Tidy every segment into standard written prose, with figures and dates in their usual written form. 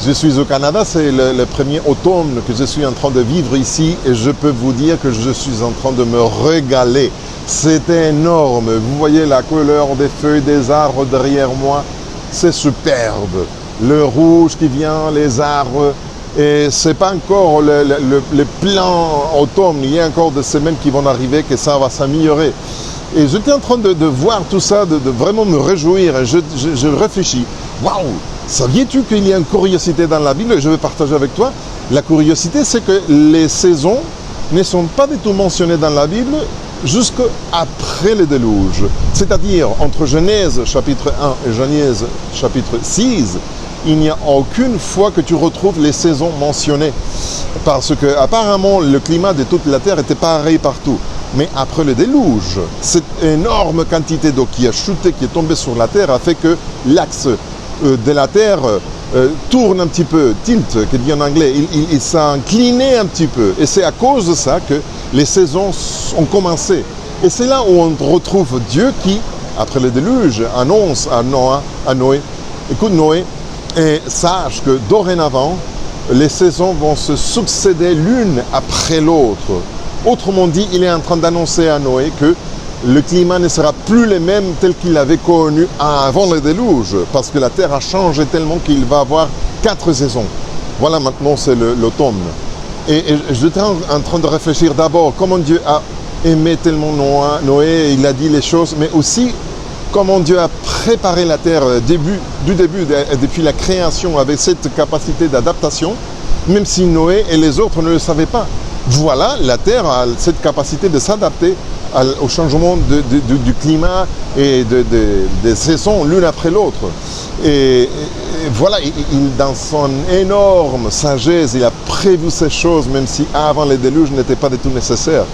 Je suis au Canada, c'est le premier automne que je suis en train de vivre ici et je peux vous dire que je suis en train de me régaler. C'est énorme. Vous voyez la couleur des feuilles des arbres derrière moi. C'est superbe. Le rouge qui vient, les arbres. Et c'est pas encore le plan automne. Il y a encore des semaines qui vont arriver que ça va s'améliorer. Et j'étais en train de voir tout ça, de vraiment me réjouir. Et je réfléchis. Waouh! Saviez-tu qu'il y a une curiosité dans la Bible? Je vais partager avec toi. La curiosité, c'est que les saisons ne sont pas du tout mentionnées dans la Bible jusqu'après le déluge. C'est-à-dire, entre Genèse chapitre 1 et Genèse chapitre 6, il n'y a aucune fois que tu retrouves les saisons mentionnées. Parce que, apparemment, le climat de toute la terre était pareil partout. Mais après le déluge, cette énorme quantité d'eau qui a chuté, qui est tombée sur la terre, a fait que l'axe de la terre tourne un petit peu, tilt, que dit en anglais, il s'est incliné un petit peu. Et c'est à cause de ça que les saisons ont commencé. Et c'est là où on retrouve Dieu qui, après le déluge, annonce à Noé, écoute Noé, et sache que dorénavant, les saisons vont se succéder l'une après l'autre. Autrement dit, il est en train d'annoncer à Noé que le climat ne sera plus le même tel qu'il l'avait connu avant le déluge, parce que la terre a changé tellement qu'il va avoir 4 saisons. Voilà, maintenant c'est l'automne. Et j'étais en train de réfléchir d'abord comment Dieu a aimé tellement Noé, il a dit les choses, mais aussi comment Dieu a préparé la terre depuis la création avec cette capacité d'adaptation, même si Noé et les autres ne le savaient pas. Voilà, la terre a cette capacité de s'adapter au changement du climat et des saisons l'une après l'autre. Et voilà, dans son énorme sagesse, il a prévu ces choses, même si avant les déluges n'étaient pas du tout nécessaires.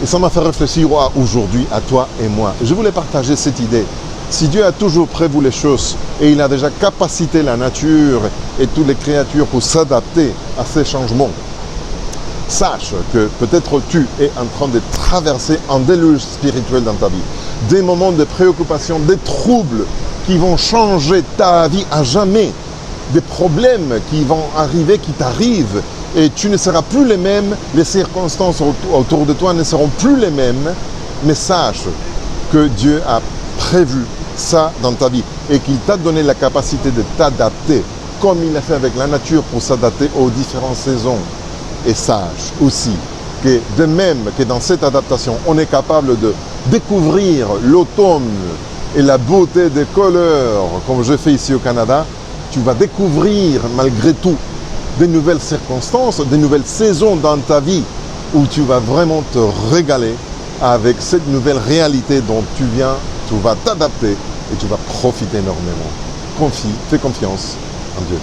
Et ça m'a fait réfléchir aujourd'hui à toi et moi. Je voulais partager cette idée. Si Dieu a toujours prévu les choses et il a déjà capacité la nature et toutes les créatures pour s'adapter à ces changements, sache que peut-être tu es en train de traverser un déluge spirituel dans ta vie. Des moments de préoccupation, des troubles qui vont changer ta vie à jamais. Des problèmes qui vont arriver, qui t'arrivent. Et tu ne seras plus les mêmes, les circonstances autour de toi ne seront plus les mêmes. Mais sache que Dieu a prévu ça dans ta vie et qu'il t'a donné la capacité de t'adapter comme il a fait avec la nature pour s'adapter aux différentes saisons. Et sache aussi que de même que dans cette adaptation, on est capable de découvrir l'automne et la beauté des couleurs, comme je fais ici au Canada, tu vas découvrir malgré tout de nouvelles circonstances, de nouvelles saisons dans ta vie où tu vas vraiment te régaler avec cette nouvelle réalité dont tu vas t'adapter et tu vas profiter énormément. Fais confiance en Dieu.